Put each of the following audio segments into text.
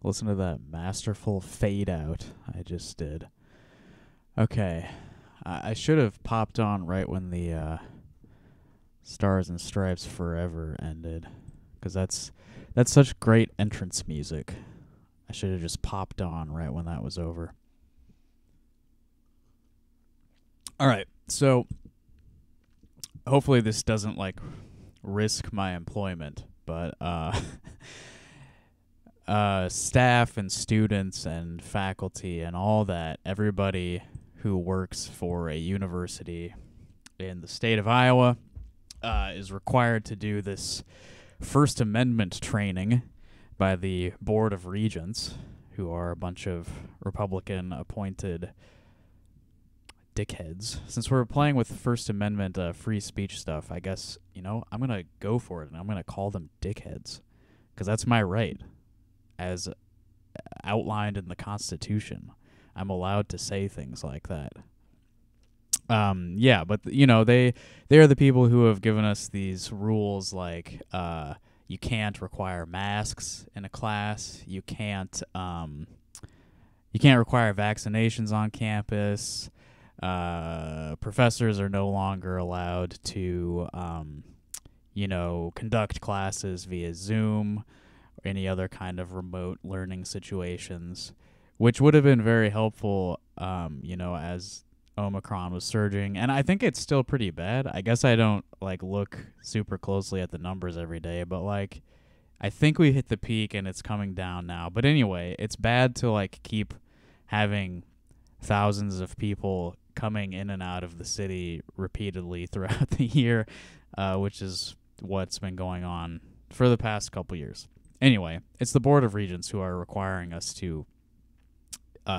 Listen to that masterful fade out I just did. Okay. I should have popped on right when the Stars and Stripes Forever ended, because that's such great entrance music. I should have just popped on right when that was over. All right. So hopefully this doesn't like risk my employment, but staff and students and faculty and all that, everybody who works for a university in the state of Iowa is required to do this First Amendment training by the Board of Regents, who are a bunch of Republican-appointed dickheads. Since we're playing with First Amendment free speech stuff, I guess, I'm going to go for it, and I'm going to call them dickheads, because that's my right. As outlined in the Constitution, I'm allowed to say things like that. Yeah, but they are the people who have given us these rules, like you can't require masks in a class, you can't require vaccinations on campus. Professors are no longer allowed to conduct classes via Zoom or any other kind of remote learning situations, which would have been very helpful, as Omicron was surging. And I think it's still pretty bad. I guess I don't, look super closely at the numbers every day, but, I think we hit the peak and it's coming down now. But anyway, it's bad to, keep having thousands of people coming in and out of the city repeatedly throughout the year, which is what's been going on for the past couple years. Anyway, it's the Board of Regents who are requiring us to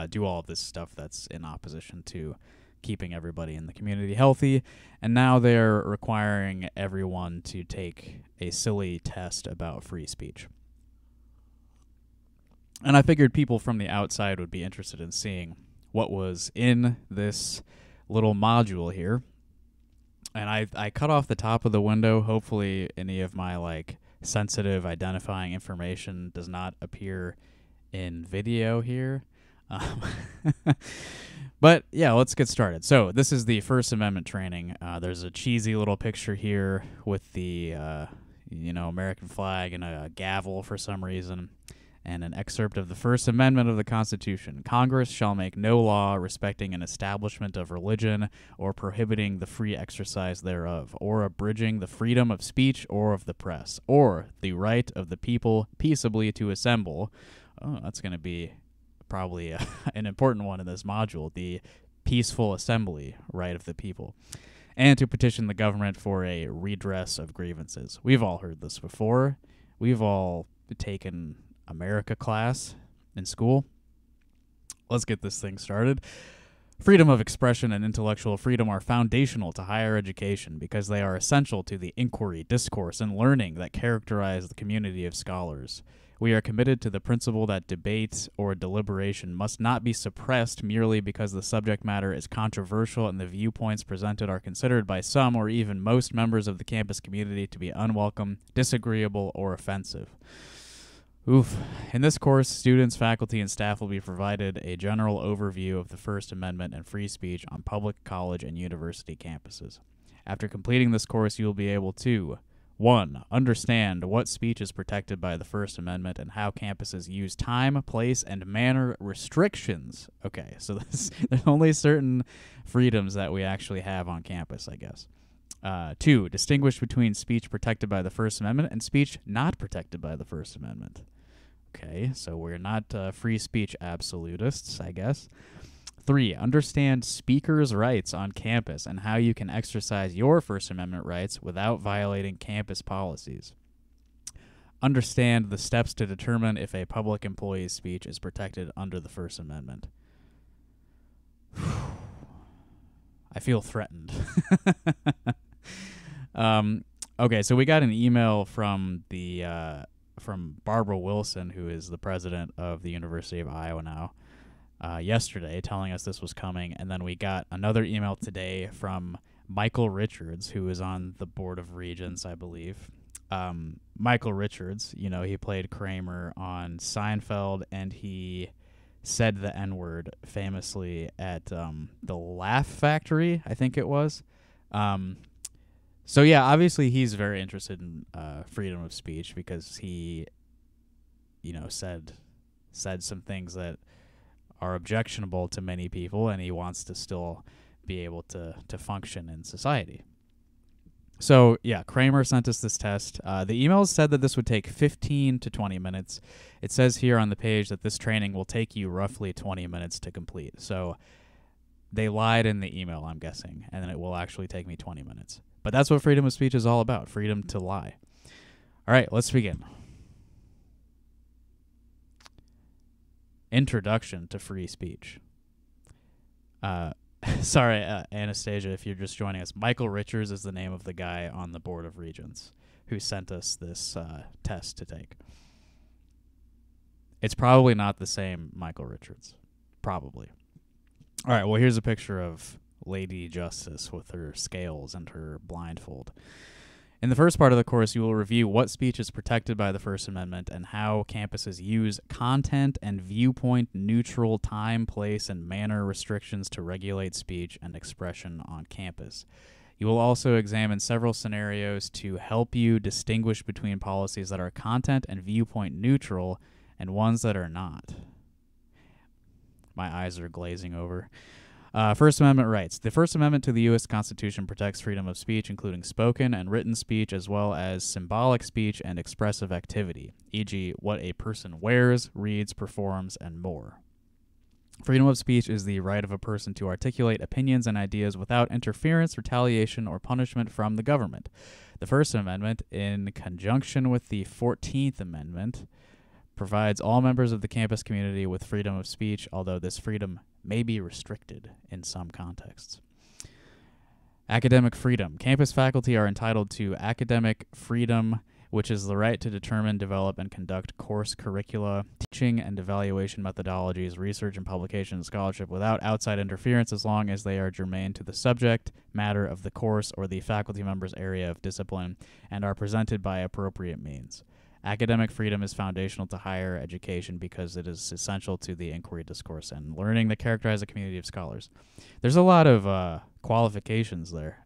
do all of this stuff that's in opposition to keeping everybody in the community healthy, and now they're requiring everyone to take a silly test about free speech. And I figured people from the outside would be interested in seeing what was in this little module here. And I cut off the top of the window. Hopefully any of my, sensitive identifying information does not appear in video here. Um, but yeah, let's get started. So this is the First Amendment training. There's a cheesy little picture here with the American flag and a gavel for some reason, and an excerpt of the First Amendment of the Constitution. Congress shall make no law respecting an establishment of religion or prohibiting the free exercise thereof, or abridging the freedom of speech or of the press, or the right of the people peaceably to assemble. Oh, that's going to be probably an important one in this module, the peaceful assembly right of the people, and to petition the government for a redress of grievances. We've all heard this before. We've all taken America class in school. Let's get this thing started. Freedom of expression and intellectual freedom are foundational to higher education because they are essential to the inquiry, discourse, and learning that characterize the community of scholars. We are committed to the principle that debate or deliberation must not be suppressed merely because the subject matter is controversial and the viewpoints presented are considered by some or even most members of the campus community to be unwelcome, disagreeable, or offensive. Oof. In this course, students, faculty, and staff will be provided a general overview of the First Amendment and free speech on public, college, and university campuses. After completing this course, you will be able to 1. Understand what speech is protected by the First Amendment and how campuses use time, place, and manner restrictions. Okay, so there's only certain freedoms that we actually have on campus, I guess. 2. Distinguish between speech protected by the First Amendment and speech not protected by the First Amendment. Okay, so we're not free speech absolutists, I guess. 3. Understand speakers' rights on campus and how you can exercise your First Amendment rights without violating campus policies. Understand the steps to determine if a public employee's speech is protected under the First Amendment. I feel threatened. Okay, so we got an email from from Barbara Wilson, who is the president of the University of Iowa now, yesterday, telling us this was coming, and then we got another email today from Michael Richards, who is on the board of Regents, I believe. Michael Richards, he played Kramer on Seinfeld, and he said the N-word famously at the Laugh Factory, I think it was. So yeah, obviously he's very interested in freedom of speech because he, said some things that are objectionable to many people, and he wants to still be able to function in society. So yeah, Kramer sent us this test. The email said that this would take 15 to 20 minutes. It says here on the page that this training will take you roughly 20 minutes to complete. So they lied in the email, I'm guessing, and then it will actually take me 20 minutes. But that's what freedom of speech is all about, freedom to lie. All right, let's begin. Introduction to free speech. Sorry, Anastasia, if you're just joining us. Michael Richards is the name of the guy on the board of Regents who sent us this test to take. It's probably not the same Michael Richards. Probably. All right, well, here's a picture of Lady Justice with her scales and her blindfold. In the first part of the course, you will review what speech is protected by the First Amendment and how campuses use content and viewpoint neutral time, place, and manner restrictions to regulate speech and expression on campus. You will also examine several scenarios to help you distinguish between policies that are content and viewpoint neutral and ones that are not. My eyes are glazing over. First Amendment rights. The First Amendment to the U.S. Constitution protects freedom of speech, including spoken and written speech, as well as symbolic speech and expressive activity, e.g., what a person wears, reads, performs, and more. Freedom of speech is the right of a person to articulate opinions and ideas without interference, retaliation, or punishment from the government. The First Amendment, in conjunction with the 14th Amendment, provides all members of the campus community with freedom of speech, although this freedom may be restricted in some contexts. Academic freedom. Campus faculty are entitled to academic freedom, which is the right to determine, develop, and conduct course curricula, teaching and evaluation methodologies, research and publication and scholarship without outside interference as long as they are germane to the subject matter of the course or the faculty member's area of discipline and are presented by appropriate means. Academic freedom is foundational to higher education because it is essential to the inquiry discourse and learning that characterize a community of scholars. There's a lot of qualifications there.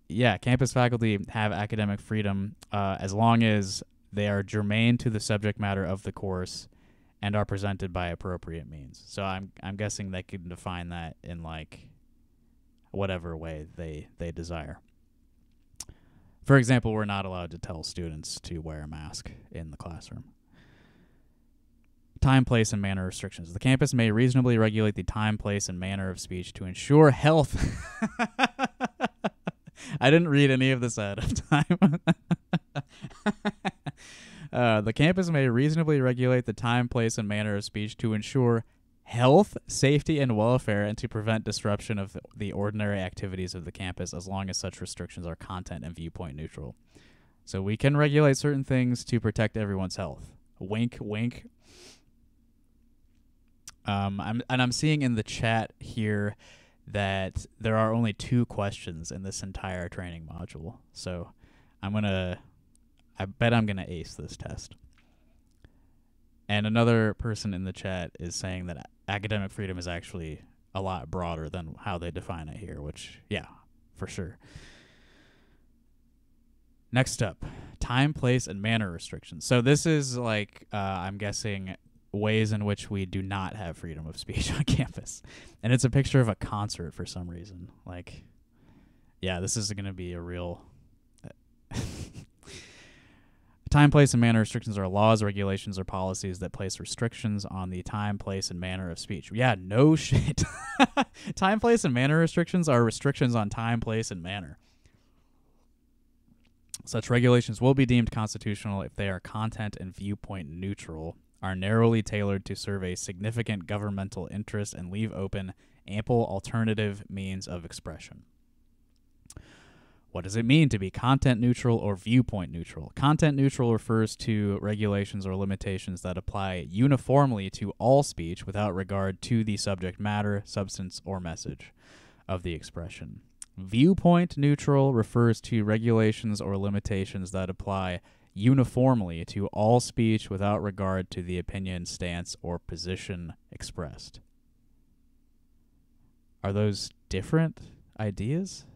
Yeah, campus faculty have academic freedom as long as they are germane to the subject matter of the course and are presented by appropriate means. So I'm guessing they can define that in like whatever way they desire. For example, we're not allowed to tell students to wear a mask in the classroom. Time, place, and manner restrictions. The campus may reasonably regulate the time, place, and manner of speech to ensure health. I didn't read any of this ahead of time. The campus may reasonably regulate the time, place, and manner of speech to ensure health, safety, and welfare, and to prevent disruption of the ordinary activities of the campus as long as such restrictions are content and viewpoint neutral. So we can regulate certain things to protect everyone's health. Wink, wink. I'm seeing in the chat here that there are only 2 questions in this entire training module. So I bet I'm gonna ace this test. And another person in the chat is saying that academic freedom is actually a lot broader than how they define it here, which, yeah, for sure. Next up, time, place, and manner restrictions. So this is like, I'm guessing, ways in which we do not have freedom of speech on campus. And it's a picture of a concert for some reason. Like, yeah, this is going to be a real... Time, place, and manner restrictions are laws, regulations, or policies that place restrictions on the time, place, and manner of speech. Yeah, no shit. Time, place, and manner restrictions are restrictions on time, place, and manner. Such regulations will be deemed constitutional if they are content and viewpoint neutral, are narrowly tailored to serve a significant governmental interest, and leave open ample alternative means of expression. What does it mean to be content neutral or viewpoint neutral? Content neutral refers to regulations or limitations that apply uniformly to all speech without regard to the subject matter, substance, or message of the expression. Viewpoint neutral refers to regulations or limitations that apply uniformly to all speech without regard to the opinion, stance, or position expressed. Are those different ideas?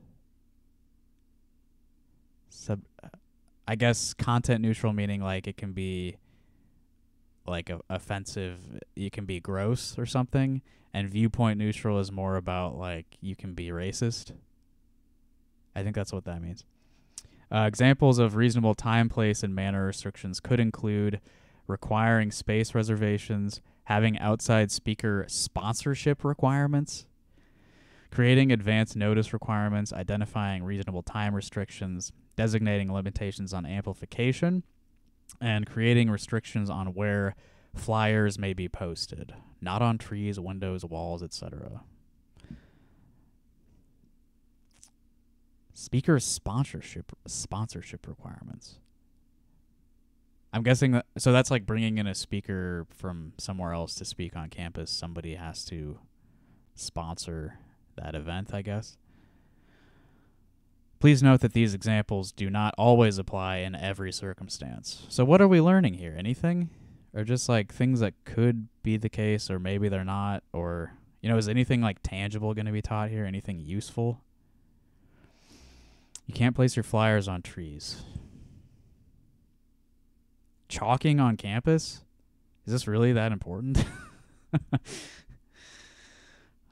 I guess content neutral meaning like it can be like offensive, it can be gross or something, and viewpoint neutral is more about like you can be racist. I think that's what that means. Examples of reasonable time, place, and manner restrictions could include requiring space reservations, having outside speaker sponsorship requirements, creating advance notice requirements, identifying reasonable time restrictions, designating limitations on amplification, and creating restrictions on where flyers may be posted, not on trees, windows, walls, etc. Speaker sponsorship requirements. I'm guessing that, so that's like bringing in a speaker from somewhere else to speak on campus. Somebody has to sponsor that event, I guess. Please note that these examples do not always apply in every circumstance. So what are we learning here? Anything? Or just like things that could be the case, or maybe they're not? Or, you know, is anything like tangible going to be taught here? Anything useful? You can't place your flyers on trees. Chalking on campus? Is this really that important?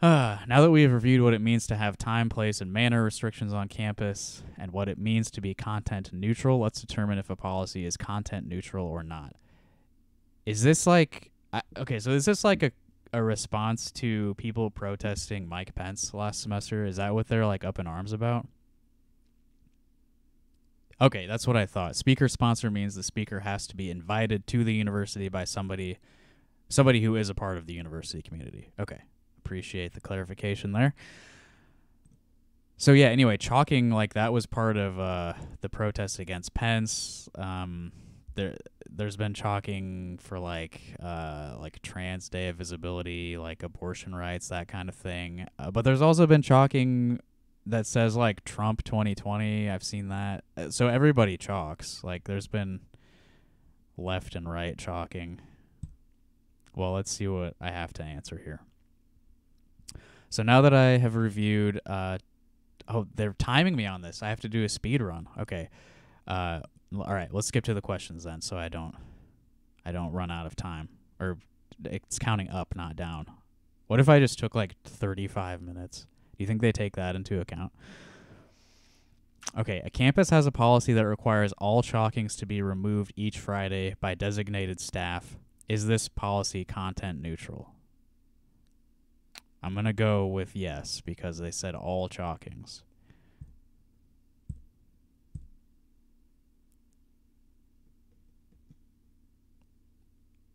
Now that we have reviewed what it means to have time, place, and manner restrictions on campus and what it means to be content neutral, let's determine if a policy is content neutral or not. Is this like... okay, so is this like a response to people protesting Mike Pence last semester? Is that what they're like up in arms about? Okay, that's what I thought. Speaker sponsor means the speaker has to be invited to the university by somebody who is a part of the university community. Okay. Appreciate the clarification there. So yeah, anyway, chalking, like that was part of the protest against Pence. There's been chalking for like Trans Day of Visibility, like abortion rights, that kind of thing. But there's also been chalking that says like Trump 2020. I've seen that. So everybody chalks. Like there's been left and right chalking. Well, let's see what I have to answer here. So now that I have reviewed, they're timing me on this. I have to do a speed run. Okay. All right. Let's skip to the questions then, so I don't run out of time. Or it's counting up, not down. What if I just took like 35 minutes? Do you think they take that into account? Okay, a campus has a policy that requires all chalkings to be removed each Friday by designated staff. Is this policy content neutral? I'm going to go with yes because they said all chalkings.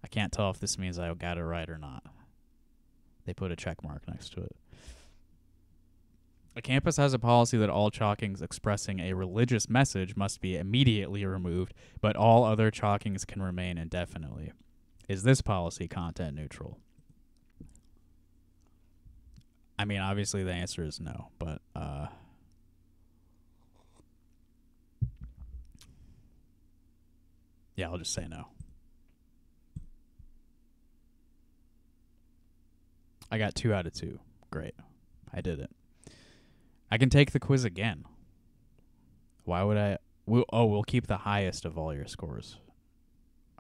I can't tell if this means I got it right or not. They put a check mark next to it. A campus has a policy that all chalkings expressing a religious message must be immediately removed, but all other chalkings can remain indefinitely. Is this policy content neutral? I mean, obviously the answer is no, but yeah, I'll just say no. I got 2 out of 2. Great. I did it. I can take the quiz again. Why would I? We'll keep the highest of all your scores.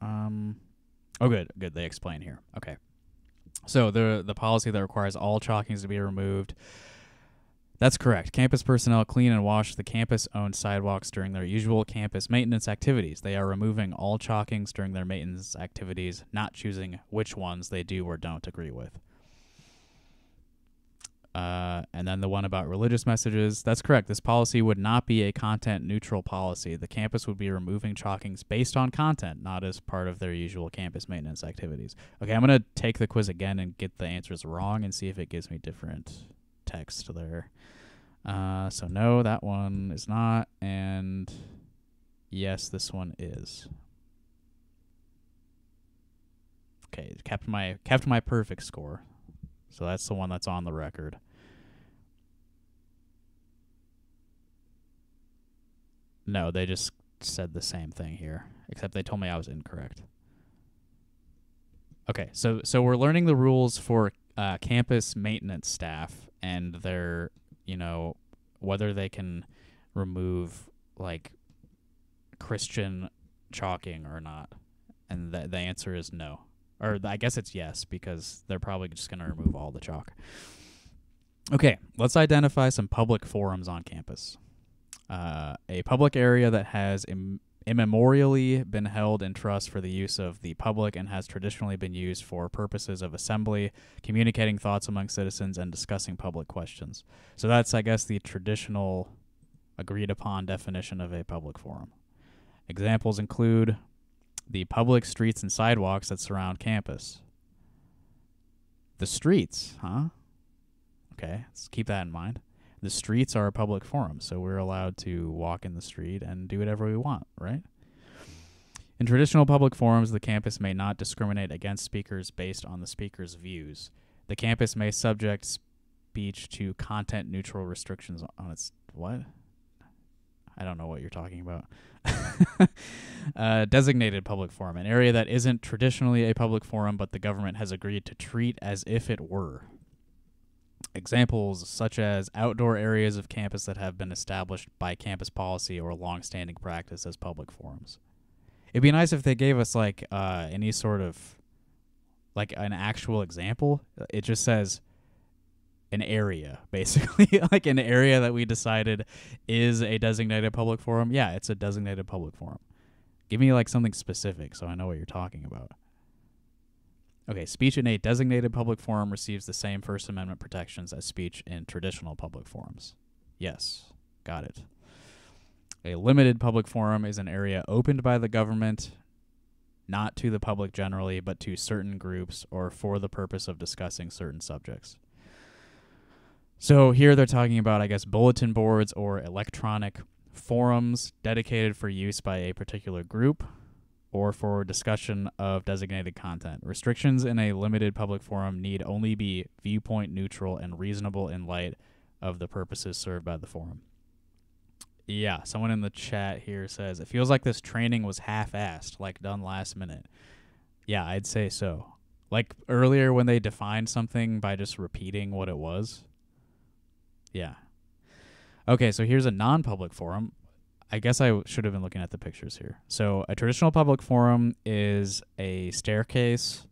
Oh, good. They explain here. Okay. So the policy that requires all chalkings to be removed. That's correct. Campus personnel clean and wash the campus-owned sidewalks during their usual campus maintenance activities. They are removing all chalkings during their maintenance activities, not choosing which ones they do or don't agree with. And then the one about religious messages. That's correct. This policy would not be a content-neutral policy. The campus would be removing chalkings based on content, not as part of their usual campus maintenance activities. Okay, I'm going to take the quiz again and get the answers wrong and see if it gives me different text there. So no, that one is not, and yes, this one is. Okay, kept my perfect score. So that's the one that's on the record. No, they just said the same thing here, except they told me I was incorrect. Okay, so we're learning the rules for campus maintenance staff and their, whether they can remove like Christian chalking or not. And the answer is no. Or I guess it's yes, because they're probably just going to remove all the chalk. Okay, let's identify some public forums on campus. A public area that has immemorially been held in trust for the use of the public and has traditionally been used for purposes of assembly, communicating thoughts among citizens, and discussing public questions. So that's, I guess, the traditional agreed-upon definition of a public forum. Examples include the public streets and sidewalks that surround campus. The streets, huh? Okay, let's keep that in mind. The streets are a public forum, so we're allowed to walk in the street and do whatever we want, right? In traditional public forums, the campus may not discriminate against speakers based on the speaker's views. The campus may subject speech to content-neutral restrictions on its... What? I don't know what you're talking about. Designated public forum, an area that isn't traditionally a public forum, but the government has agreed to treat as if it were. Examples such as outdoor areas of campus that have been established by campus policy or long-standing practice as public forums. It'd be nice if they gave us like any sort of like an actual example. It just says an area, basically, like an area that we decided is a designated public forum. Yeah, it's a designated public forum. Give me like something specific so I know what you're talking about. Okay, speech in a designated public forum receives the same First Amendment protections as speech in traditional public forums. Yes, got it. A limited public forum is an area opened by the government, not to the public generally, but to certain groups or for the purpose of discussing certain subjects. So here they're talking about, I guess, bulletin boards or electronic forums dedicated for use by a particular group or for discussion of designated content. Restrictions in a limited public forum need only be viewpoint neutral and reasonable in light of the purposes served by the forum. Yeah, someone in the chat here says, it feels like this training was half-assed, like done last minute. Yeah, I'd say so. Like earlier when they defined something by just repeating what it was. Yeah. Okay, so here's a non-public forum. I guess I should have been looking at the pictures here. So a traditional public forum is a staircase.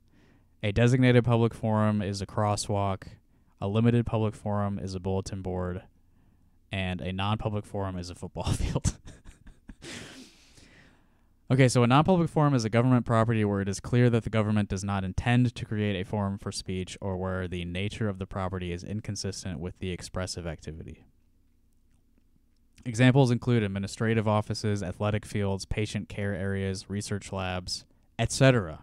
A designated public forum is a crosswalk. A limited public forum is a bulletin board. And a non-public forum is a football field. Okay, so a non-public forum is a government property where it is clear that the government does not intend to create a forum for speech or where the nature of the property is inconsistent with the expressive activity. Examples include administrative offices, athletic fields, patient care areas, research labs, etc.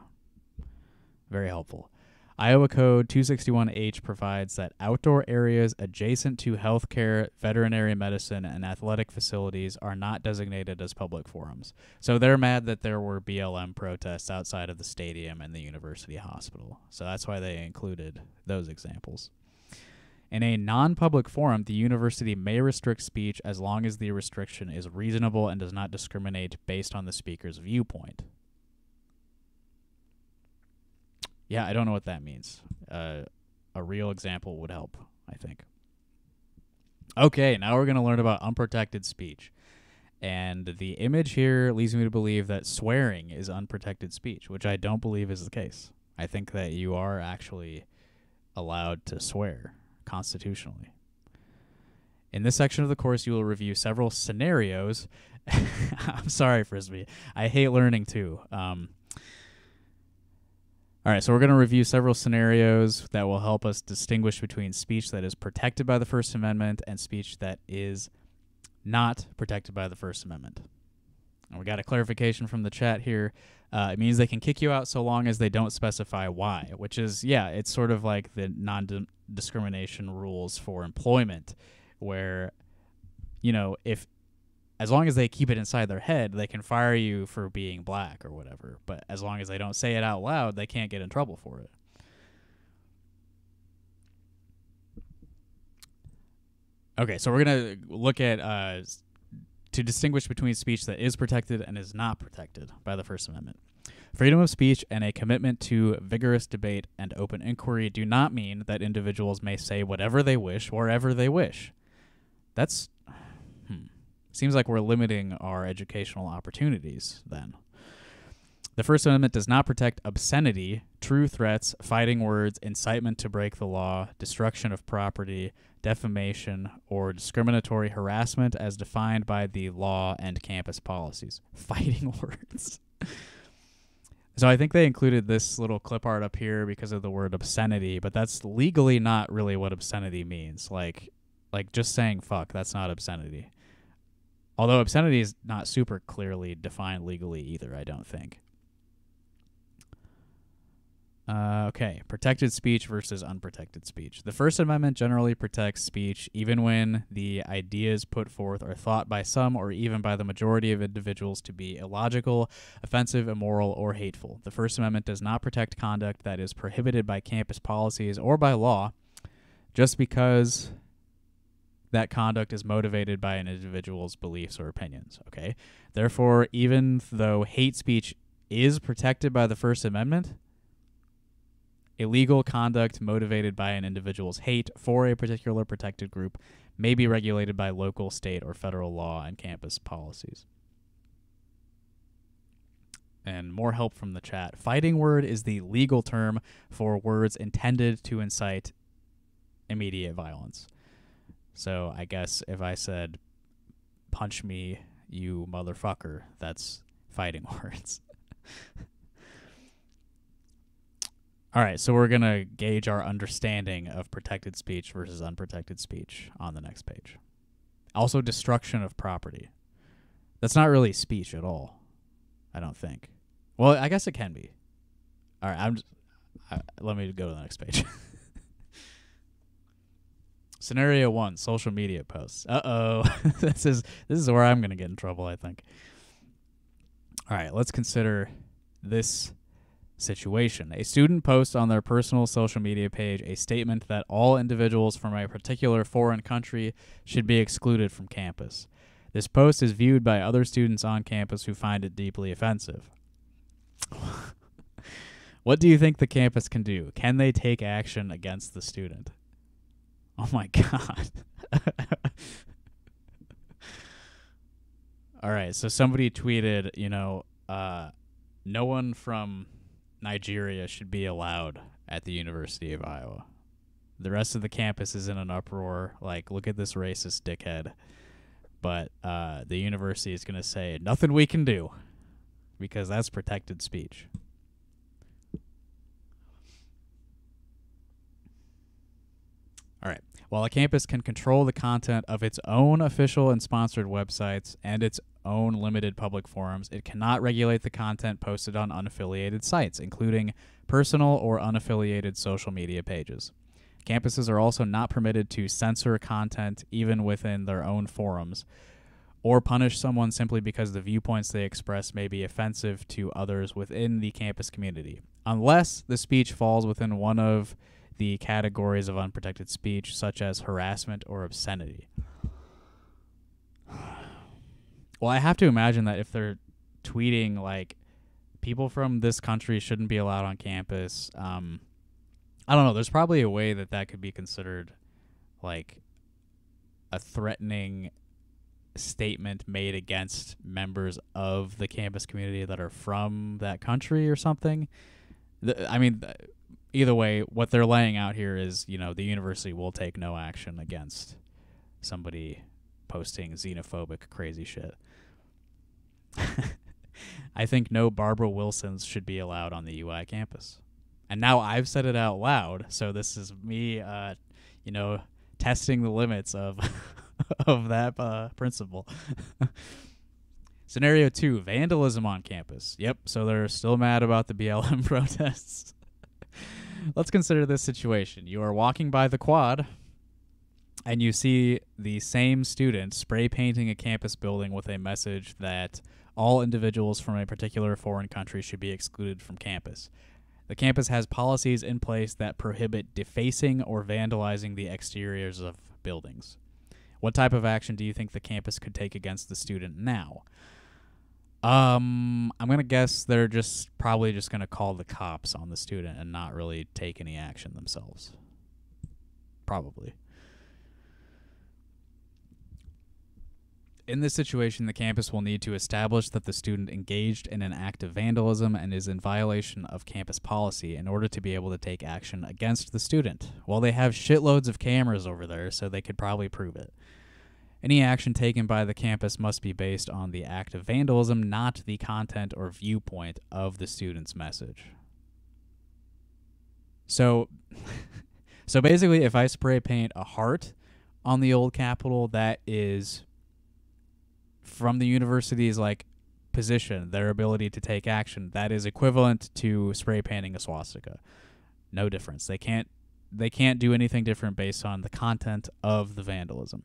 Very helpful. Iowa Code 261H provides that outdoor areas adjacent to healthcare, veterinary medicine, and athletic facilities are not designated as public forums. So they're mad that there were BLM protests outside of the stadium and the university hospital. So that's why they included those examples. In a non-public forum, the university may restrict speech as long as the restriction is reasonable and does not discriminate based on the speaker's viewpoint. Yeah, I don't know what that means. A real example would help, I think. Okay, now we're going to learn about unprotected speech. And the image here leads me to believe that swearing is unprotected speech, which I don't believe is the case. I think that you are actually allowed to swear constitutionally. In this section of the course, you will review several scenarios. I'm sorry, Frisbee. I hate learning too. All right, so we're going to review several scenarios that will help us distinguish between speech that is protected by the First Amendment and speech that is not protected by the First Amendment. And we got a clarification from the chat here. It means they can kick you out so long as they don't specify why, which is, yeah, it's sort of like the non-discrimination rules for employment where, you know, if as long as they keep it inside their head, they can fire you for being black or whatever. But as long as they don't say it out loud, they can't get in trouble for it. Okay, so we're going to look at to distinguish between speech that is protected and is not protected by the First Amendment. Freedom of speech and a commitment to vigorous debate and open inquiry do not mean that individuals may say whatever they wish, wherever they wish. That's... Seems like we're limiting our educational opportunities then. The First Amendment does not protect obscenity, true threats, fighting words, incitement to break the law, destruction of property, defamation, or discriminatory harassment as defined by the law and campus policies. Fighting words. So I think they included this little clip art up here because of the word obscenity, but that's legally not really what obscenity means. Like just saying fuck, that's not obscenity. Although obscenity is not super clearly defined legally either, I don't think. Okay, protected speech versus unprotected speech. The First Amendment generally protects speech even when the ideas put forth are thought by some or even by the majority of individuals to be illogical, offensive, immoral, or hateful. The First Amendment does not protect conduct that is prohibited by campus policies or by law just because that conduct is motivated by an individual's beliefs or opinions, okay? Therefore, even though hate speech is protected by the First Amendment, illegal conduct motivated by an individual's hate for a particular protected group may be regulated by local, state, or federal law and campus policies. And more help from the chat. Fighting word is the legal term for words intended to incite immediate violence. So I guess if I said, punch me, you motherfucker, that's fighting words. All right, so we're going to gauge our understanding of protected speech versus unprotected speech on the next page. Also, destruction of property. That's not really speech at all, I don't think. Well, I guess it can be. All right, let me go to the next page. Scenario 1, social media posts. Uh-oh. This is where I'm going to get in trouble, I think. All right, let's consider this situation. A student posts on their personal social media page a statement that all individuals from a particular foreign country should be excluded from campus. This post is viewed by other students on campus who find it deeply offensive. What do you think the campus can do? Can they take action against the student? Oh my God. All right, so somebody tweeted, no one from Nigeria should be allowed at the University of Iowa. The rest of the campus is in an uproar. Like, look at this racist dickhead. But the university is going to say, nothing we can do, because that's protected speech. All right. While a campus can control the content of its own official and sponsored websites and its own limited public forums, it cannot regulate the content posted on unaffiliated sites, including personal or unaffiliated social media pages. Campuses are also not permitted to censor content even within their own forums, or punish someone simply because the viewpoints they express may be offensive to others within the campus community, unless the speech falls within one of the categories of unprotected speech, such as harassment or obscenity. Well, I have to imagine that if they're tweeting, like, people from this country shouldn't be allowed on campus, I don't know, there's probably a way that could be considered, like, a threatening statement made against members of the campus community that are from that country or something. Either way, what they're laying out here is, the university will take no action against somebody posting xenophobic crazy shit. I think no Barbara Wilsons should be allowed on the UI campus. And now I've said it out loud, so this is me, testing the limits of of that principle. Scenario 2, vandalism on campus. Yep, so they're still mad about the BLM protests. Let's consider this situation. You are walking by the quad, and you see the same student spray painting a campus building with a message that all individuals from a particular foreign country should be excluded from campus. The campus has policies in place that prohibit defacing or vandalizing the exteriors of buildings. What type of action do you think the campus could take against the student now? I'm going to guess they're probably just going to call the cops on the student and not really take any action themselves. Probably. In this situation, the campus will need to establish that the student engaged in an act of vandalism and is in violation of campus policy in order to be able to take action against the student. Well, they have shitloads of cameras over there, so they could probably prove it. Any action taken by the campus must be based on the act of vandalism, not the content or viewpoint of the student's message. So basically, if I spray paint a heart on the old Capitol, that is from the university's position, their ability to take action, that is equivalent to spray painting a swastika. No difference. They can't do anything different based on the content of the vandalism.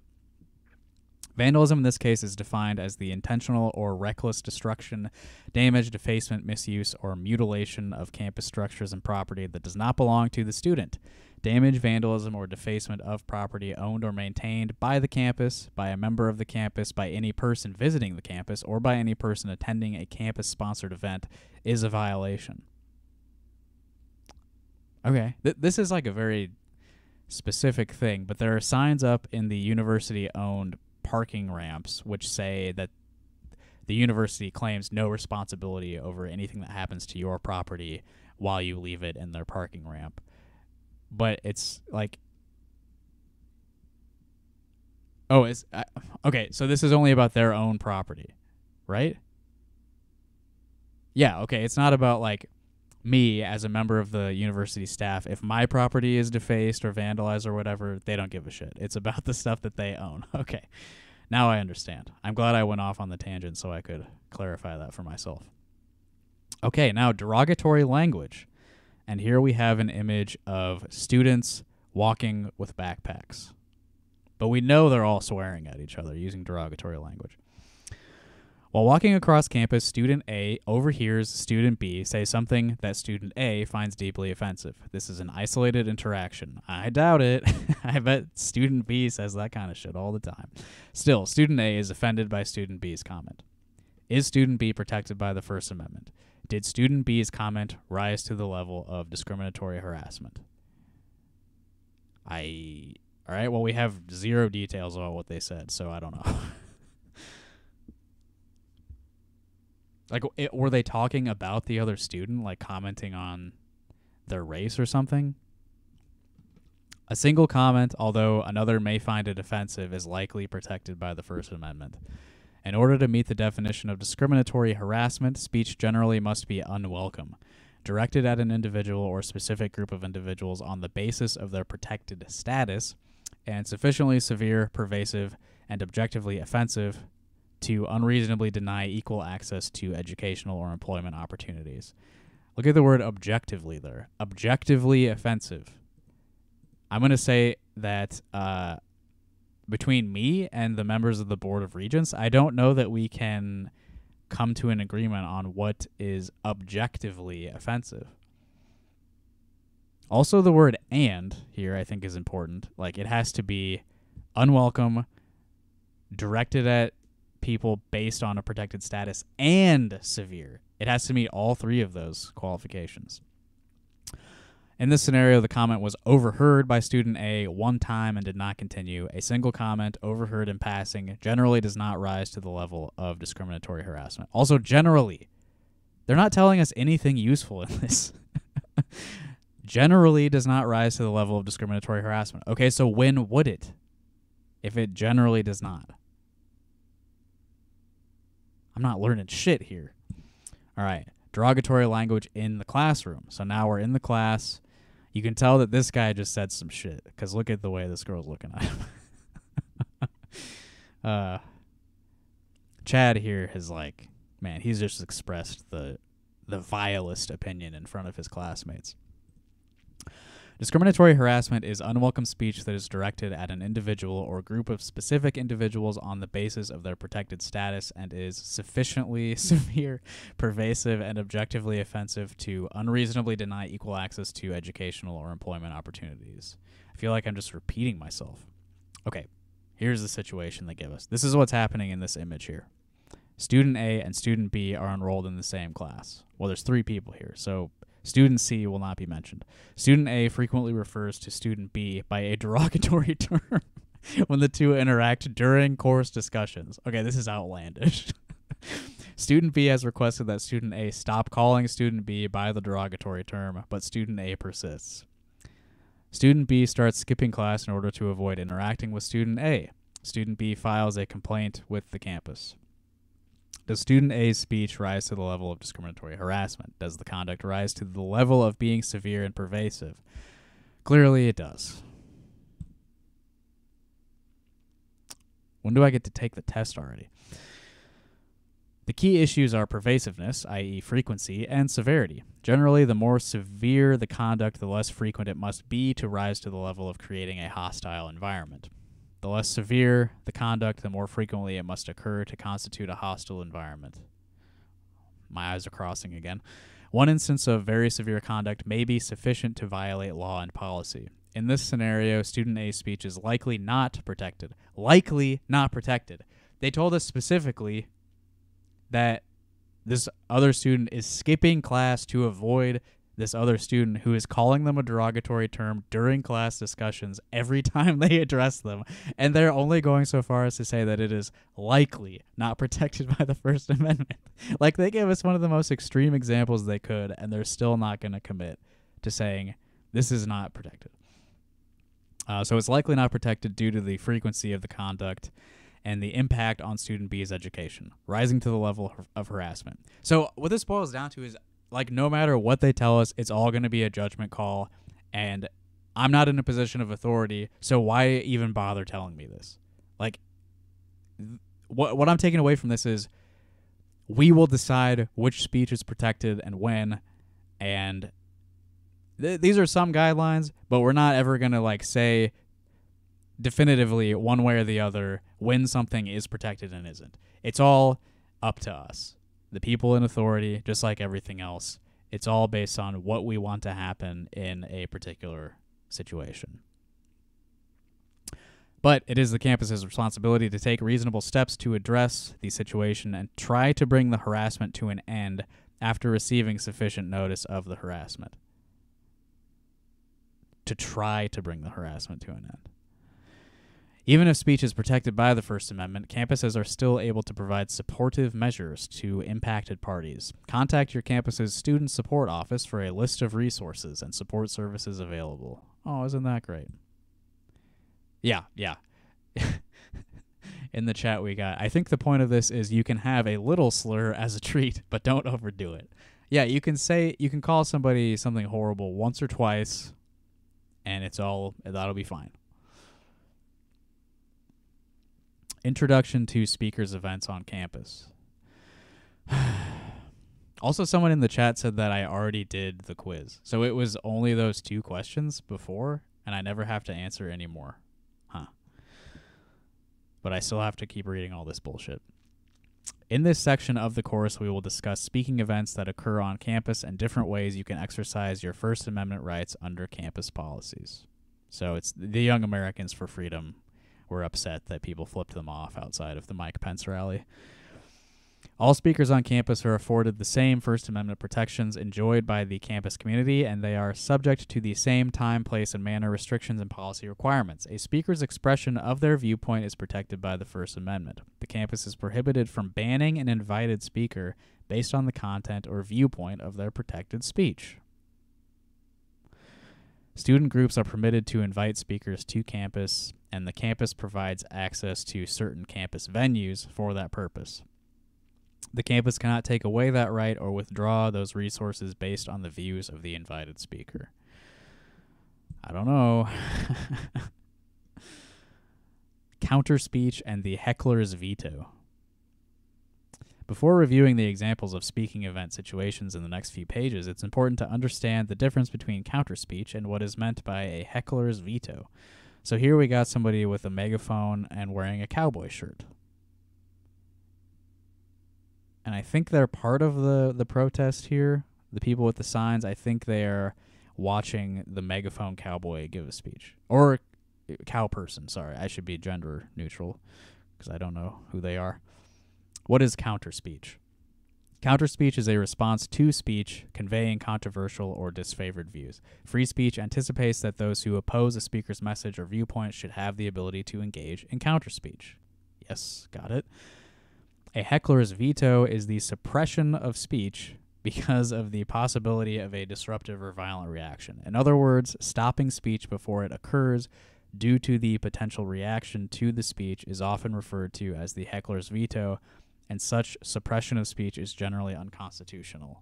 Vandalism in this case is defined as the intentional or reckless destruction, damage, defacement, misuse, or mutilation of campus structures and property that does not belong to the student. Damage, vandalism, or defacement of property owned or maintained by the campus, by a member of the campus, by any person visiting the campus, or by any person attending a campus-sponsored event is a violation. Okay, this is a very specific thing, but there are signs up in the university-owned parking ramps which say that the university claims no responsibility over anything that happens to your property while you leave it in their parking ramp. But it's okay, so this is only about their own property, right? Yeah, okay, it's not about me as a member of the university staff. If my property is defaced or vandalized or whatever, they don't give a shit. It's about the stuff that they own. Okay, now I understand. I'm glad I went off on the tangent so I could clarify that for myself. Okay, now derogatory language. And here we have an image of students walking with backpacks. But we know they're all swearing at each other using derogatory language. While walking across campus, student A overhears student B say something that student A finds deeply offensive. This is an isolated interaction. I doubt it. I bet student B says that kind of shit all the time. Still, student A is offended by student B's comment. Is student B protected by the First Amendment? Did student B's comment rise to the level of discriminatory harassment? All right, well, we have zero details about what they said, so I don't know. Like, were they talking about the other student, like commenting on their race or something? A single comment, although another may find it offensive, is likely protected by the First Amendment. In order to meet the definition of discriminatory harassment, speech generally must be unwelcome, directed at an individual or specific group of individuals on the basis of their protected status, and sufficiently severe, pervasive, and objectively offensive to unreasonably deny equal access to educational or employment opportunities. Look at the word objectively there. Objectively offensive. I'm going to say that between me and the members of the Board of Regents, I don't know that we can come to an agreement on what is objectively offensive. Also, the word "and" here I think is important. Like, it has to be unwelcome, directed at people based on a protected status, and severe. It has to meet all three of those qualifications. In this scenario, the comment was overheard by student A one time and did not continue. A single comment overheard in passing generally does not rise to the level of discriminatory harassment. Also, generally, they're not telling us anything useful in this. Generally does not rise to the level of discriminatory harassment. Okay, so when would it? If it generally does not. I'm not learning shit here. All right. Derogatory language in the classroom. So now we're in the class. You can tell that this guy just said some shit because look at the way this girl's looking at him. Chad here has he's just expressed the vilest opinion in front of his classmates. Discriminatory harassment is unwelcome speech that is directed at an individual or group of specific individuals on the basis of their protected status and is sufficiently severe, pervasive, and objectively offensive to unreasonably deny equal access to educational or employment opportunities. I feel like I'm just repeating myself. Okay, here's the situation they give us. This is what's happening in this image here. Student A and student B are enrolled in the same class. Well, there's 3 people here, so student C will not be mentioned. Student A frequently refers to student B by a derogatory term when the two interact during course discussions. Okay, this is outlandish. Student B has requested that student A stop calling student B by the derogatory term, but student A persists. Student B starts skipping class in order to avoid interacting with student A. Student B files a complaint with the campus. Does student A's speech rise to the level of discriminatory harassment? Does the conduct rise to the level of being severe and pervasive? Clearly it does. When do I get to take the test already? The key issues are pervasiveness, i.e. frequency, and severity. Generally, the more severe the conduct, the less frequent it must be to rise to the level of creating a hostile environment. The less severe the conduct, the more frequently it must occur to constitute a hostile environment. My eyes are crossing again. One instance of very severe conduct may be sufficient to violate law and policy. In this scenario, student A's speech is likely not protected. Likely not protected. They told us specifically that this other student is skipping class to avoid this other student who is calling them a derogatory term during class discussions every time they address them. And they're only going so far as to say that it is likely not protected by the First Amendment. Like, they gave us one of the most extreme examples they could, and they're still not going to commit to saying this is not protected. So it's likely not protected due to the frequency of the conduct and the impact on student B's education, rising to the level of harassment. So what this boils down to is, like, no matter what they tell us, it's all going to be a judgment call, and I'm not in a position of authority, so why even bother telling me this? Like, what I'm taking away from this is we will decide which speech is protected and when, and these are some guidelines, but we're not ever going to, like, say definitively one way or the other when something is protected and isn't. It's all up to us, the people in authority, just like everything else. It's all based on what we want to happen in a particular situation. But it is the campus's responsibility to take reasonable steps to address the situation and try to bring the harassment to an end after receiving sufficient notice of the harassment. To try to bring the harassment to an end. Even if speech is protected by the First Amendment, campuses are still able to provide supportive measures to impacted parties. Contact your campus's student support office for a list of resources and support services available. Oh, isn't that great? Yeah. In the chat we got, I think the point of this is you can have a little slur as a treat, but don't overdo it. Yeah, you can call somebody something horrible once or twice, and that'll be fine. Introduction to speakers events on campus. Also, someone in the chat said that I already did the quiz. So it was only those 2 questions before, and I never have to answer anymore. Huh. But I still have to keep reading all this bullshit. In this section of the course, we will discuss speaking events that occur on campus and different ways you can exercise your First Amendment rights under campus policies. So it's the Young Americans for Freedom were upset that people flipped them off outside of the Mike Pence rally. All speakers on campus are afforded the same First Amendment protections enjoyed by the campus community, and they are subject to the same time, place, and manner restrictions and policy requirements. A speaker's expression of their viewpoint is protected by the First Amendment. The campus is prohibited from banning an invited speaker based on the content or viewpoint of their protected speech. Student groups are permitted to invite speakers to campus, and the campus provides access to certain campus venues for that purpose. The campus cannot take away that right or withdraw those resources based on the views of the invited speaker. I don't know. Counter speech and the heckler's veto. Before reviewing the examples of speaking event situations in the next few pages, it's important to understand the difference between counter speech and what is meant by a heckler's veto. So here we got somebody with a megaphone and wearing a cowboy shirt. And I think they're part of the protest here. The people with the signs, I think they're watching the megaphone cowboy give a speech. Or cow person, sorry. I should be gender neutral because I don't know who they are. What is counter speech? Counter speech is a response to speech conveying controversial or disfavored views. Free speech anticipates that those who oppose a speaker's message or viewpoint should have the ability to engage in counter speech. Yes, got it. A heckler's veto is the suppression of speech because of the possibility of a disruptive or violent reaction. In other words, stopping speech before it occurs due to the potential reaction to the speech is often referred to as the heckler's veto, and such suppression of speech is generally unconstitutional.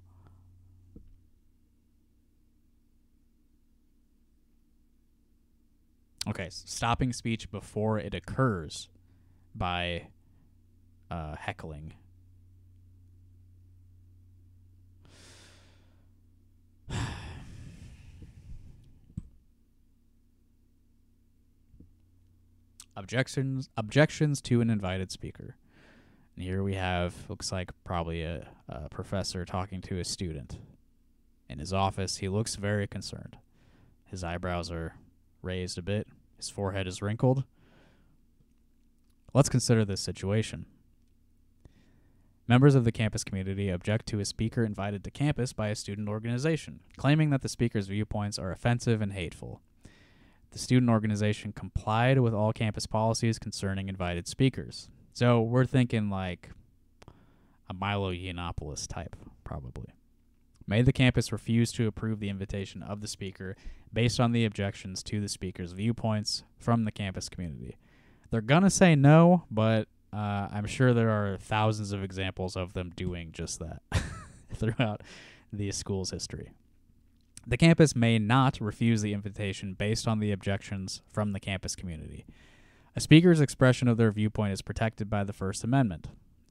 Okay, stopping speech before it occurs by heckling. Objections to an invited speaker. And here we have, looks like probably a professor talking to a student. In his office, he looks very concerned. His eyebrows are raised a bit. His forehead is wrinkled. Let's consider this situation. Members of the campus community object to a speaker invited to campus by a student organization, claiming that the speaker's viewpoints are offensive and hateful. The student organization complied with all campus policies concerning invited speakers. So we're thinking like a Milo Yiannopoulos type, probably. May the campus refuse to approve the invitation of the speaker based on the objections to the speaker's viewpoints from the campus community. They're going to say no, but I'm sure there are thousands of examples of them doing just that throughout the school's history. The campus may not refuse the invitation based on the objections from the campus community. A speaker's expression of their viewpoint is protected by the First Amendment.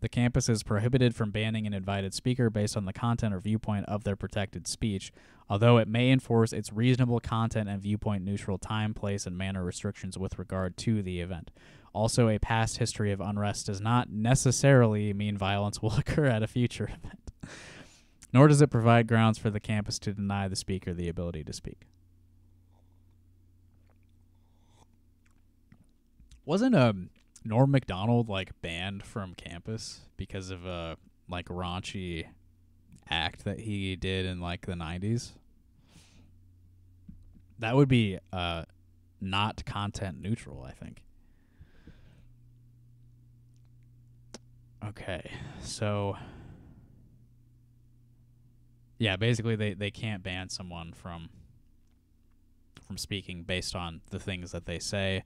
The campus is prohibited from banning an invited speaker based on the content or viewpoint of their protected speech, although it may enforce its reasonable content and viewpoint neutral time, place, and manner restrictions with regard to the event. Also, a past history of unrest does not necessarily mean violence will occur at a future event. Nor does it provide grounds for the campus to deny the speaker the ability to speak. Wasn't Norm Macdonald banned from campus because of a raunchy act that he did in the 90s? That would be not content neutral, I think. Okay, so yeah, basically they can't ban someone from speaking based on the things that they say.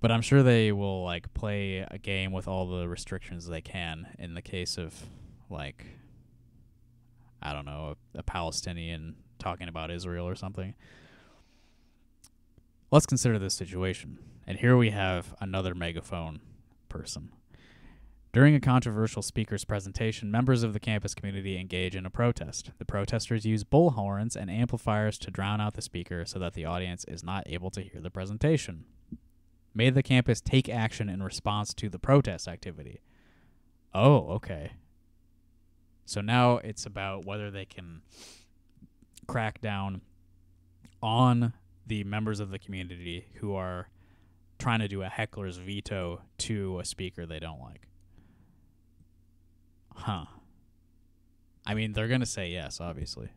But I'm sure they will play a game with all the restrictions they can in the case of I don't know, a Palestinian talking about Israel or something. Let's consider this situation. And here we have another megaphone person. During a controversial speaker's presentation, members of the campus community engage in a protest. The protesters use bullhorns and amplifiers to drown out the speaker so that the audience is not able to hear the presentation. May the campus take action in response to the protest activity. Oh, okay. So now it's about whether they can crack down on the members of the community who are trying to do a heckler's veto to a speaker they don't like. Huh. I mean, they're going to say yes, obviously.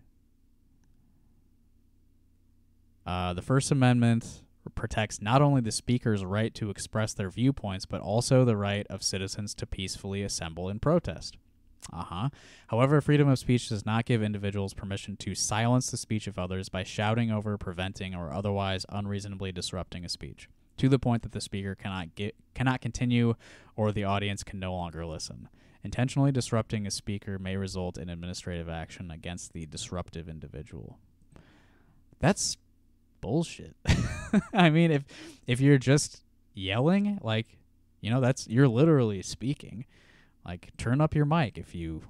The First Amendment protects not only the speaker's right to express their viewpoints, but also the right of citizens to peacefully assemble and protest. However, freedom of speech does not give individuals permission to silence the speech of others by shouting over, preventing, or otherwise unreasonably disrupting a speech, to the point that the speaker cannot continue or the audience can no longer listen. Intentionally disrupting a speaker may result in administrative action against the disruptive individual. That's bullshit. I mean, if you're just yelling, you're literally speaking. Turn up your mic if you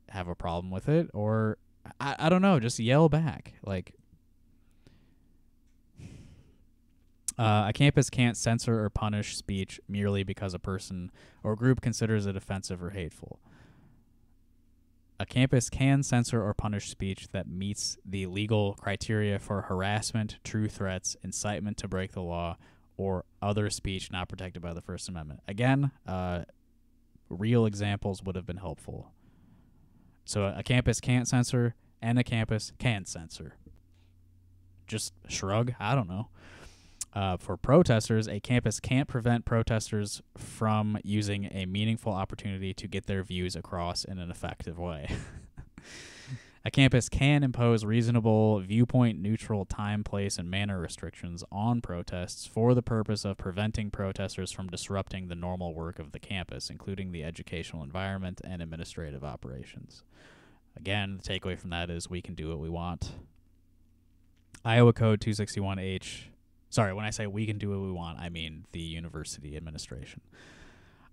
have a problem with it, or I don't know, just yell back. A campus can't censor or punish speech merely because a person or group considers it offensive or hateful. A campus can censor or punish speech that meets the legal criteria for harassment, true threats, incitement to break the law, or other speech not protected by the First Amendment. Again, real examples would have been helpful. So a campus can't censor, and a campus can censor. Just shrug? I don't know. For protesters, a campus can't prevent protesters from using a meaningful opportunity to get their views across in an effective way. A campus can impose reasonable, viewpoint-neutral time, place, and manner restrictions on protests for the purpose of preventing protesters from disrupting the normal work of the campus, including the educational environment and administrative operations. Again, the takeaway from that is we can do what we want. Iowa Code 261H... Sorry, when I say we can do what we want, I mean the university administration.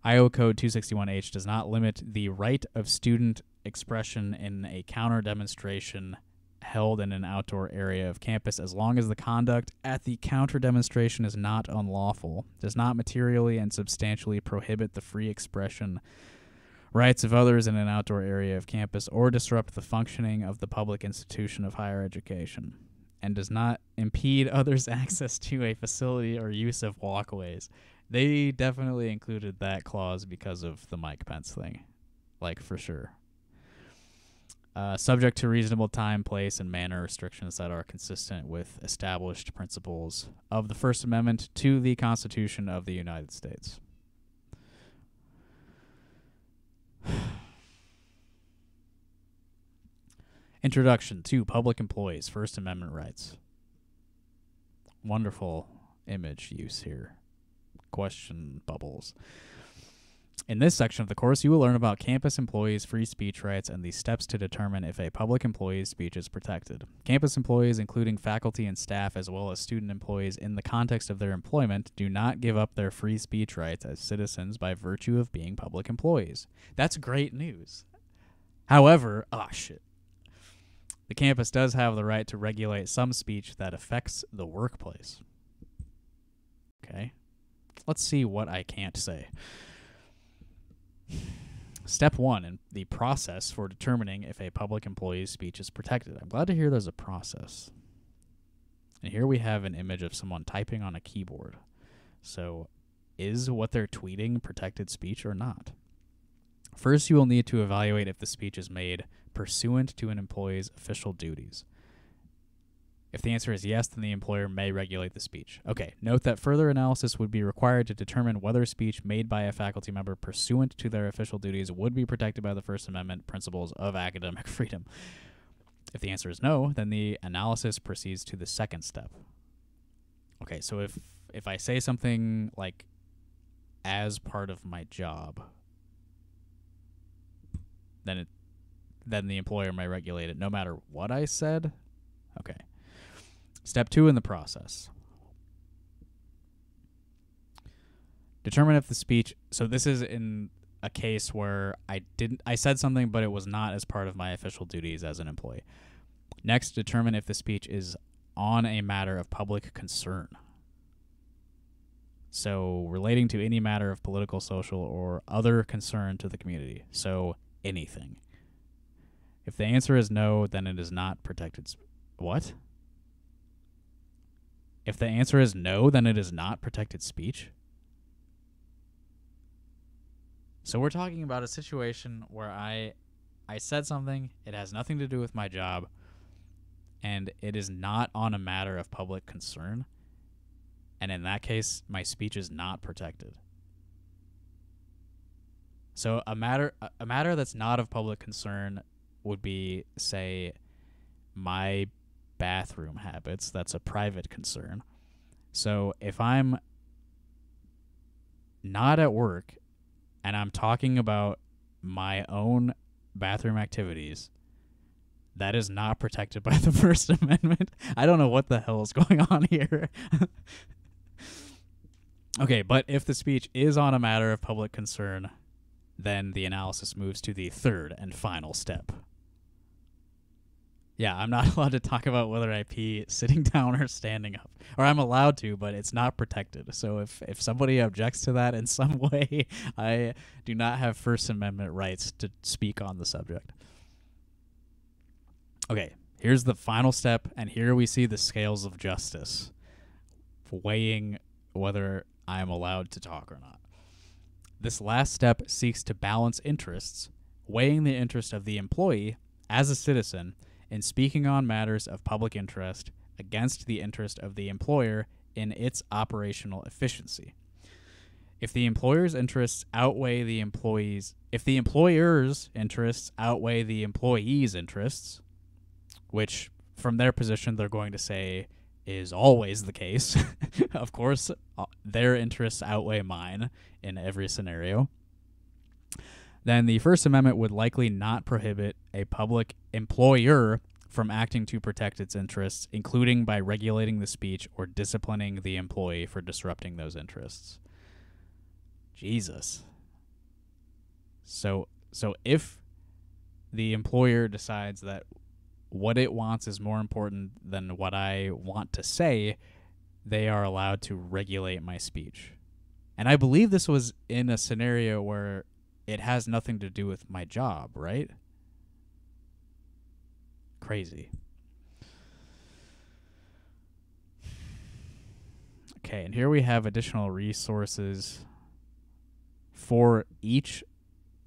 Iowa Code 261H does not limit the right of student expression in a counter-demonstration held in an outdoor area of campus as long as the conduct at the counter-demonstration is not unlawful, does not materially and substantially prohibit the free expression rights of others in an outdoor area of campus, or disrupt the functioning of the public institution of higher education, and does not impede others' access to a facility or use of walkways. They definitely included that clause because of the Mike Pence thing. For sure. Subject to reasonable time, place, and manner restrictions that are consistent with established principles of the First Amendment to the Constitution of the United States. Introduction to Public Employees' First Amendment Rights. Wonderful image use here. Question bubbles. In this section of the course, you will learn about campus employees' free speech rights and the steps to determine if a public employee's speech is protected. Campus employees, including faculty and staff, as well as student employees in the context of their employment, do not give up their free speech rights as citizens by virtue of being public employees. That's great news. However, the campus does have the right to regulate some speech that affects the workplace. Okay. Let's see what I can't say. Step 1 in the process for determining if a public employee's speech is protected. I'm glad to hear there's a process. And here we have an image of someone typing on a keyboard. So, is what they're tweeting protected speech or not? First, you will need to evaluate if the speech is made pursuant to an employee's official duties. If the answer is yes, then the employer may regulate the speech. Okay, note that further analysis would be required to determine whether speech made by a faculty member pursuant to their official duties would be protected by the First Amendment principles of academic freedom. If the answer is no, then the analysis proceeds to the second step. Okay, so if I say something like, as part of my job, then the employer may regulate it no matter what I said? Okay. Step 2 in the process. Determine if the speech... So this is in a case where I said something, but it was not as part of my official duties as an employee. Next, determine if the speech is on a matter of public concern. So relating to any matter of political, social, or other concern to the community. So anything. If the answer is no, then it is not protected... What? If the answer is no, then it is not protected speech? So we're talking about a situation where I said something, it has nothing to do with my job, and it is not on a matter of public concern, and in that case, my speech is not protected. So a matter that's not of public concern would be, say, my bathroom habits. That's a private concern. So if I'm not at work and I'm talking about my own bathroom activities, that is not protected by the First Amendment. I don't know what the hell is going on here. Okay, but if the speech is on a matter of public concern, then the analysis moves to the third and final step. Yeah, I'm not allowed to talk about whether I pee sitting down or standing up. Or I'm allowed to, but it's not protected. So if somebody objects to that in some way, I do not have First Amendment rights to speak on the subject. Okay, here's the final step, and here we see the scales of justice, weighing whether I am allowed to talk or not. This last step seeks to balance interests, weighing the interest of the employee as a citizen in speaking on matters of public interest against the interest of the employer in its operational efficiency. If the employer's interests outweigh the employee's, if the employer's interests outweigh the employee's interests, which from their position they're going to say is always the case, of course, their interests outweigh mine in every scenario, then the First Amendment would likely not prohibit a public employer from acting to protect its interests, including by regulating the speech or disciplining the employee for disrupting those interests. Jesus. So if the employer decides that what it wants is more important than what I want to say, they are allowed to regulate my speech. And I believe this was in a scenario where it has nothing to do with my job, right? Crazy. Okay, and here we have additional resources for each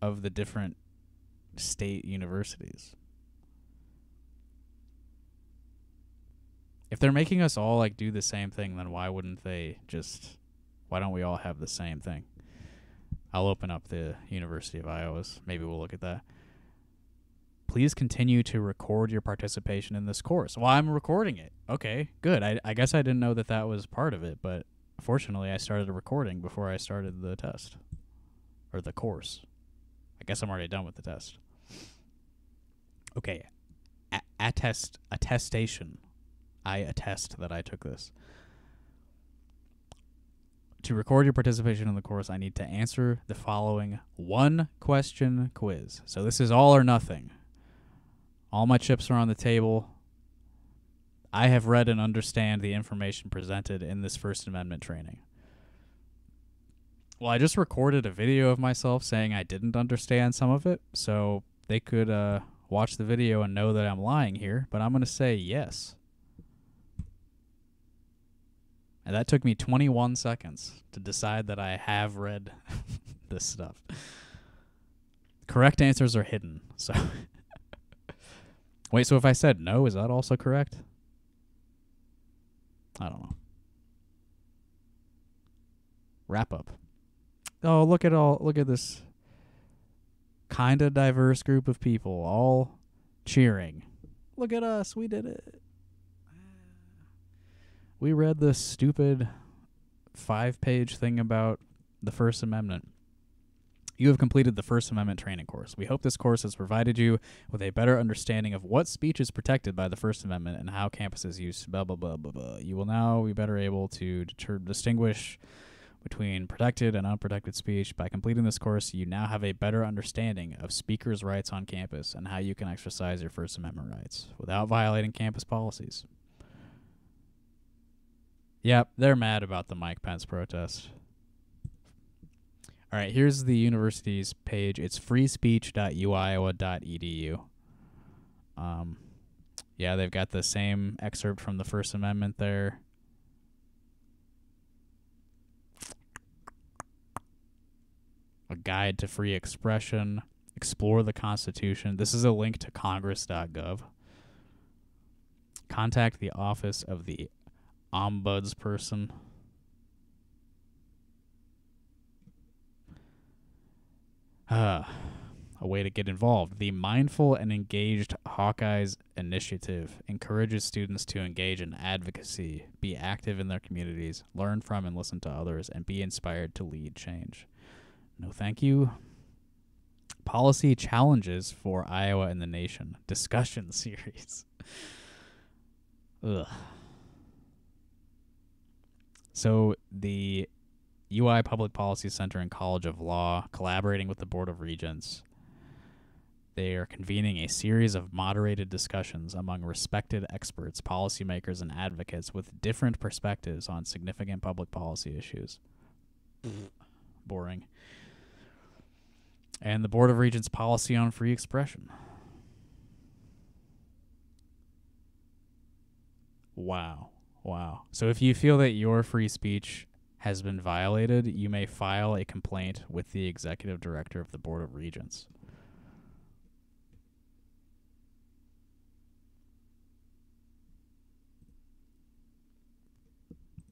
of the different state universities. If they're making us all like do the same thing, then why don't we all have the same thing? I'll open up the University of Iowa's. Maybe we'll look at that. Please continue to record your participation in this course. Well, I'm recording it. Okay, good. I guess I didn't know that was part of it, but fortunately I started recording before I started the test. or the course. I guess I'm already done with the test. Okay. Attestation. I attest that I took this. To record your participation in the course, I need to answer the following 1-question quiz. So this is all or nothing. All my chips are on the table. I have read and understand the information presented in this First Amendment training. Well, I just recorded a video of myself saying I didn't understand some of it, so they could watch the video and know that I'm lying here, but I'm going to say yes. And that took me 21 seconds to decide that I have read this stuff. Correct answers are hidden, so... Wait, so if I said no, is that also correct? I don't know. Wrap up. Oh, look at this kind of diverse group of people all cheering. Look at us, we did it. We read this stupid 5-page thing about the First Amendment. You have completed the First Amendment training course. We hope this course has provided you with a better understanding of what speech is protected by the First Amendment and how campuses use blah, blah, blah, blah, blah. You will now be better able to distinguish between protected and unprotected speech. By completing this course, you now have a better understanding of speakers' rights on campus and how you can exercise your First Amendment rights without violating campus policies. Yep, they're mad about the Mike Pence protest. All right, here's the university's page. It's freespeech.uiowa.edu. Yeah, they've got the same excerpt from the First Amendment there. A guide to free expression. Explore the Constitution. This is a link to congress.gov. Contact the office of the ombudsperson. A way to get involved. The Mindful and Engaged Hawkeyes Initiative encourages students to engage in advocacy, be active in their communities, learn from and listen to others, and be inspired to lead change. No thank you. Policy Challenges for Iowa and the Nation. Discussion series. Ugh. So the UI Public Policy Center and College of Law, collaborating with the Board of Regents, they are convening a series of moderated discussions among respected experts, policymakers, and advocates with different perspectives on significant public policy issues. Boring. And the Board of Regents' policy on free expression. Wow. Wow. So if you feel that your free speech has been violated, you may file a complaint with the executive director of the Board of Regents.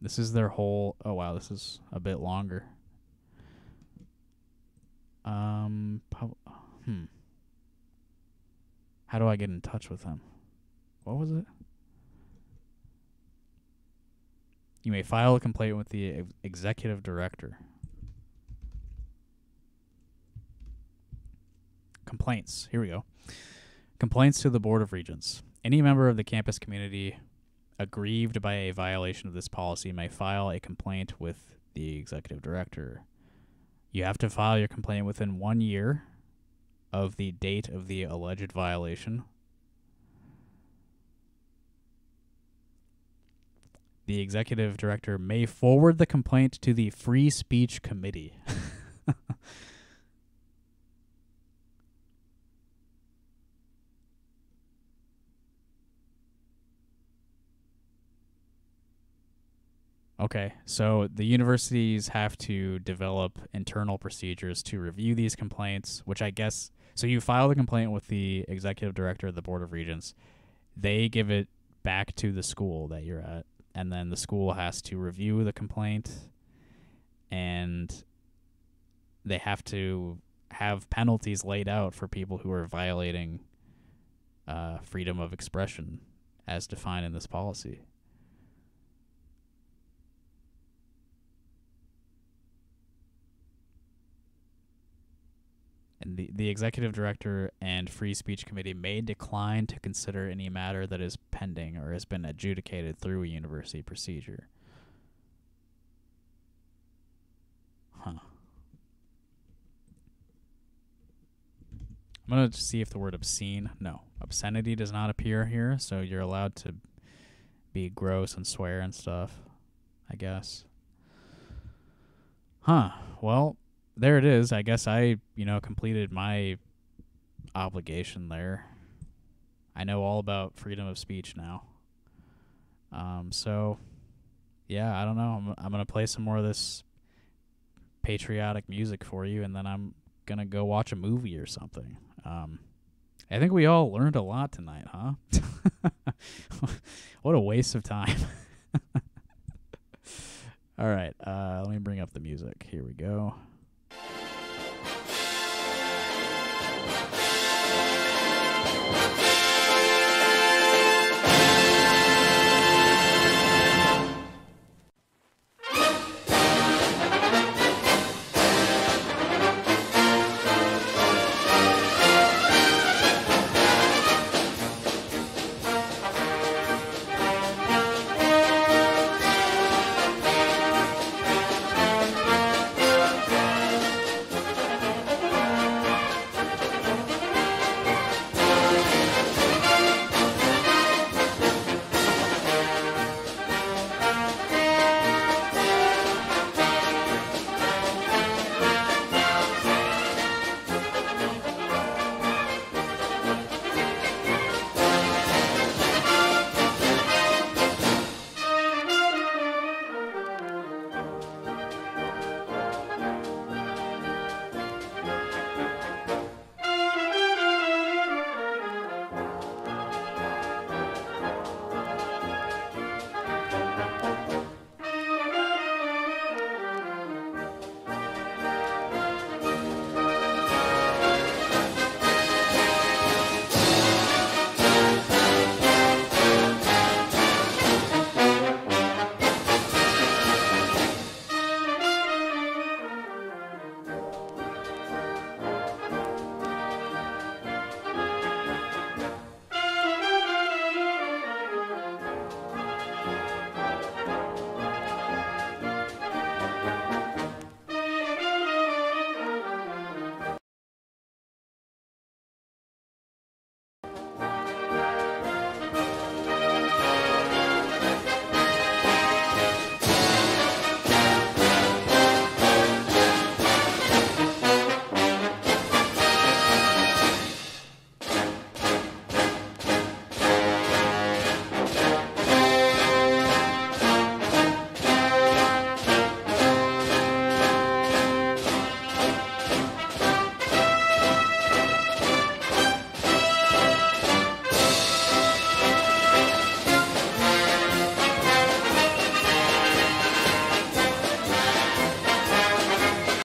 This is their whole... Oh, wow, this is a bit longer. How do I get in touch with them? What was it? You may file a complaint with the executive director. Complaints. Here we go. Complaints to the Board of Regents. Any member of the campus community aggrieved by a violation of this policy may file a complaint with the executive director. You have to file your complaint within 1 year of the date of the alleged violation. The executive director may forward the complaint to the Free Speech Committee. Okay, so the universities have to develop internal procedures to review these complaints, which I guess... So you file the complaint with the executive director of the Board of Regents. They give it back to the school that you're at, and then the school has to review the complaint, and they have to have penalties laid out for people who are violating freedom of expression as defined in this policy. And the executive director and free speech committee may decline to consider any matter that is pending or has been adjudicated through a university procedure. Huh. I'm going to see if the word obscene. No, obscenity does not appear here, so you're allowed to be gross and swear and stuff, I guess. Huh. Well, there it is. I guess I, completed my obligation there. I know all about freedom of speech now. So, yeah, I don't know. I'm going to play some more of this patriotic music for you, and then I'm going to go watch a movie or something. I think we all learned a lot tonight, huh? What a waste of time. All right, let me bring up the music. Here we go.